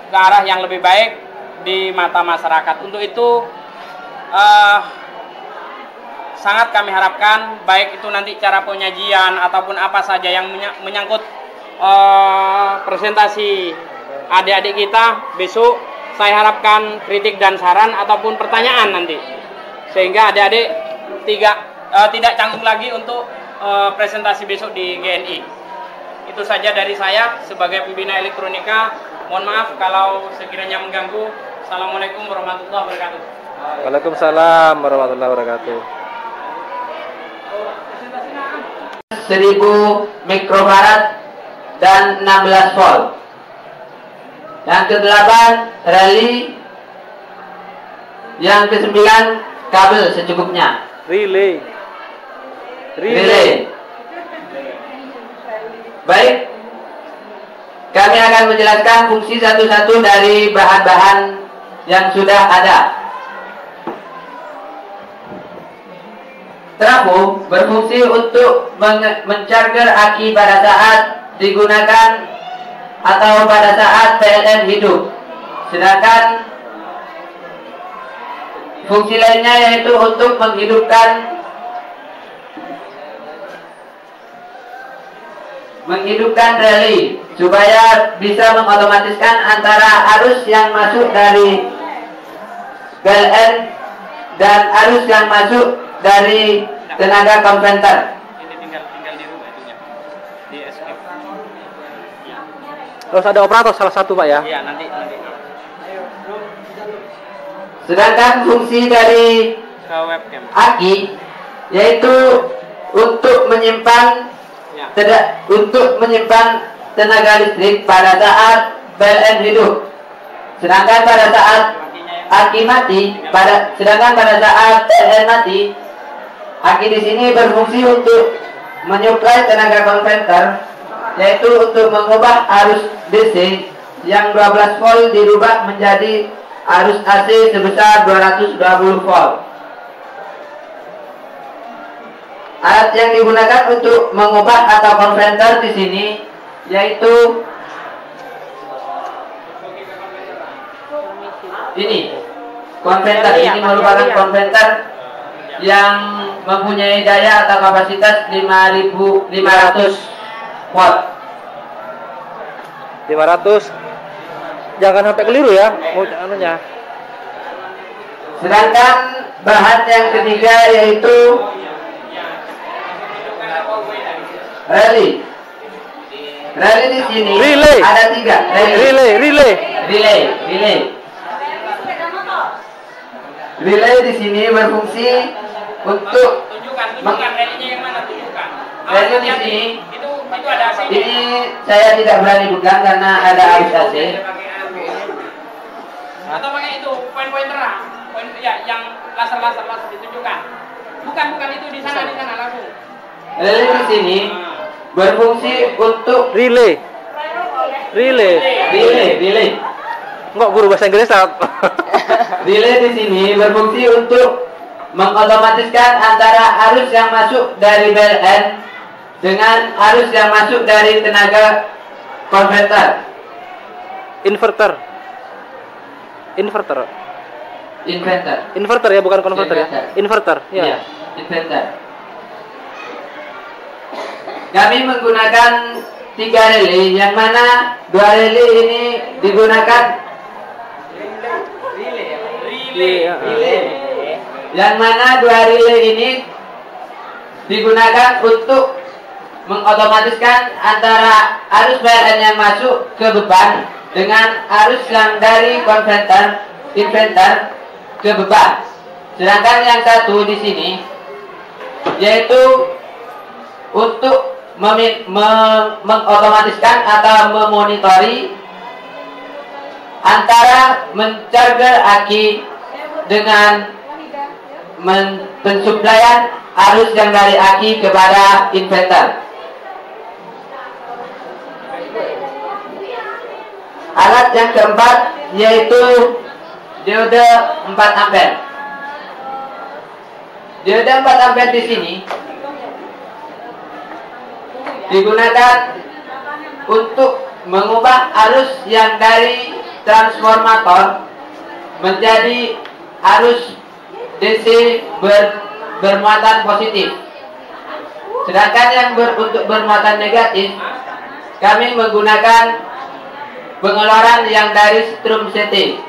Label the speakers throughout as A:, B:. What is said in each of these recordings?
A: ke arah yang lebih baik di mata masyarakat. Untuk itu sangat kami harapkan, baik itu nanti cara penyajian ataupun apa saja yang menyangkut presentasi adik-adik kita besok, saya harapkan kritik dan saran ataupun pertanyaan nanti, sehingga adik-adik tidak canggung lagi untuk presentasi besok di GNI. Itu saja dari saya sebagai pembina elektronika. Mohon maaf kalau sekiranya mengganggu. Assalamualaikum warahmatullahi wabarakatuh.
B: Waalaikumsalam warahmatullahi wabarakatuh.
C: 1000 mikrofarad dan 16 volt. Yang ke-8 rally. Yang ke-9 kabel secukupnya.
B: Relay.
C: Baik, kami akan menjelaskan fungsi satu-satu dari bahan-bahan yang sudah ada. Trafo berfungsi untuk mencharger aki pada saat digunakan atau pada saat PLN hidup. Sedangkan fungsi lainnya yaitu untuk menghidupkan relay supaya bisa mengotomatiskan antara arus yang masuk dari PLN dan arus yang masuk dari tenaga konverter.
A: Ini tinggal dirubah itunya di escape.
B: Terus ada operator salah satu, Pak, ya?
A: Iya, nanti.
C: Sedangkan fungsi dari
A: Ke webcam.
C: aki yaitu untuk menyimpan tenaga listrik pada saat PLN hidup. Sedangkan pada saat aki mati, sedangkan pada saat PLN mati, aki di sini berfungsi untuk menyuplai tenaga konverter, yaitu untuk mengubah arus DC yang 12 volt dirubah menjadi arus AC sebesar 220 volt. Alat yang digunakan untuk mengubah atau konverter di sini yaitu ini konverter. Ini merupakan konverter yang mempunyai daya atau kapasitas 5.500 watt.
B: 500. Jangan sampai keliru ya, anunya.
C: Sedangkan bahan yang ketiga yaitu relay. Relay di sini
B: Relay.
C: ada 3. Relay di sini berfungsi untuk
A: Tunjukkan relaynya yang mana, tunjukkan.
C: relay di sini.
A: Itu ada apa?
C: Ini saya tidak berani pegang karena ada arus AC.
A: Atau pakai itu poin-poin terang, poin ya yang laser ditunjukkan. Bukan itu di sana langsung.
C: Relay di sini berfungsi untuk
B: Relay. Enggak, guru bahasa Inggris, Pak.
C: relay di sini berfungsi untuk mengotomatiskan antara arus yang masuk dari PLN dengan arus yang masuk dari tenaga konverter.
B: Inverter ya, bukan konverter ya. Inverter ya.
C: Iya, inverter. Kami menggunakan 3 relay, yang mana 2 relay ini digunakan yang mana 2 relay ini digunakan untuk mengotomatiskan antara arus PLN yang masuk ke beban dengan arus yang dari inverter ke beban. Sedangkan yang satu di sini yaitu untuk mengotomatiskan atau memonitori antara mencarger aki dengan pensuplaian arus yang dari aki kepada inverter. Alat yang keempat yaitu diode 4 ampere. Diode 4 ampere di sini digunakan untuk mengubah arus yang dari transformator menjadi arus DC bermuatan positif. Sedangkan yang untuk bermuatan negatif, kami menggunakan pengeluaran yang dari strum CT.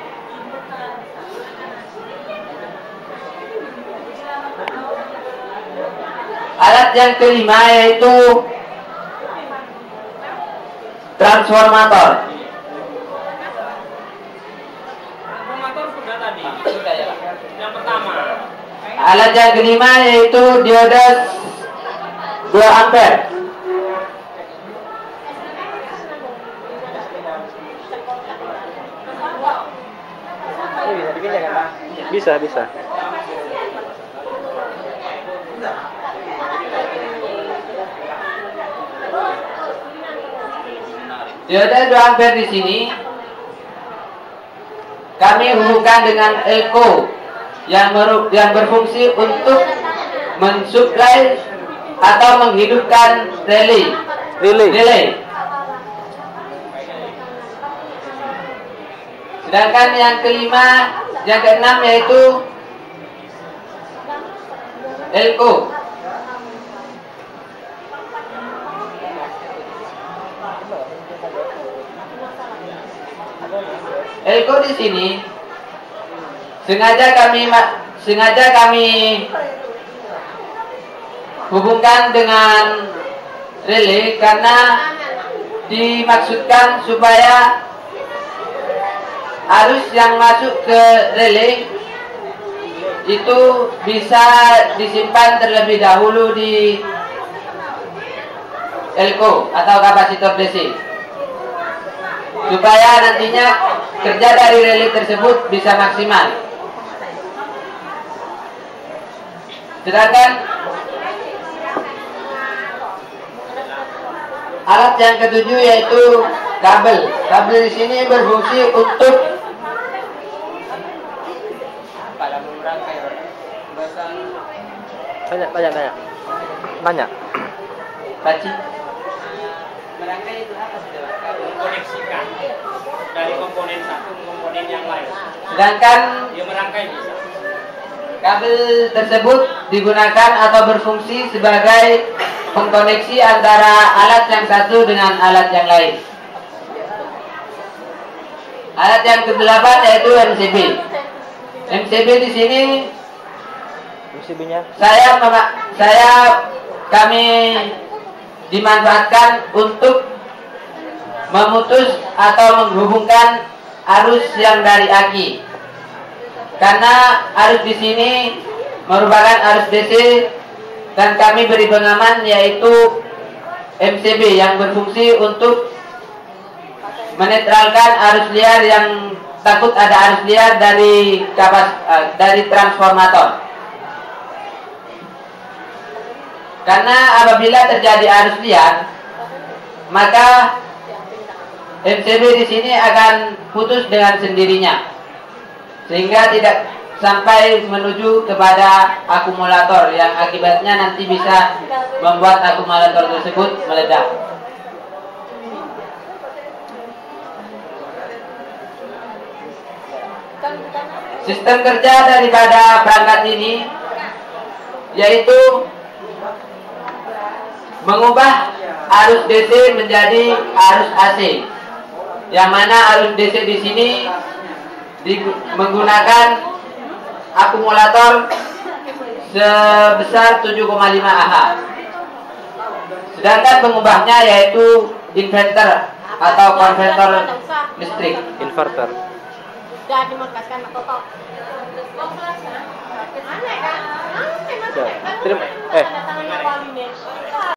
C: Alat yang kelima yaitu transformator.
A: Transformator sudah tadi. Sudah ya. Yang pertama.
C: Alat yang kelima yaitu diode 2 ampere.
B: Bisa.
C: Diode 2 ampere di sini kami hubungkan dengan elko yang berfungsi untuk mensuplai atau menghidupkan relay. Sedangkan yang keenam yaitu elko. Elko di sini sengaja kami hubungkan dengan relay karena dimaksudkan supaya arus yang masuk ke relay itu bisa disimpan terlebih dahulu di elko atau kapasitor DC, supaya nantinya kerja dari relay tersebut bisa maksimal. Sedangkan alat yang ketujuh yaitu kabel. Kabel di sini berfungsi untuk Tanya. Baci.
A: Merangkai itu apa sih? Koneksikan dari komponen satu ke komponen yang lain.
C: Sedangkan
A: Dia merangkai bisa.
C: kabel tersebut digunakan atau berfungsi sebagai pengkoneksi antara alat yang satu dengan alat yang lain. Alat yang ke-8 yaitu MCB. MCB di sini
B: MCB-nya
C: kami dimanfaatkan untuk memutus atau menghubungkan arus yang dari aki. Karena arus di sini merupakan arus DC dan kami beri pengaman yaitu MCB yang berfungsi untuk menetralkan arus liar yang takut ada arus liar dari transformator. Karena apabila terjadi arus liar, maka MCB di sini akan putus dengan sendirinya, sehingga tidak sampai menuju kepada akumulator yang akibatnya nanti bisa membuat akumulator tersebut meledak. Sistem kerja daripada perangkat ini yaitu mengubah arus DC menjadi arus AC, yang mana arus DC di sini menggunakan akumulator sebesar 7,5 Ah. Sedangkan pengubahnya yaitu inverter atau konverter listrik.
B: Inverter.
D: Jadi makaskan aku kok. Mana kan?
B: Ya, terima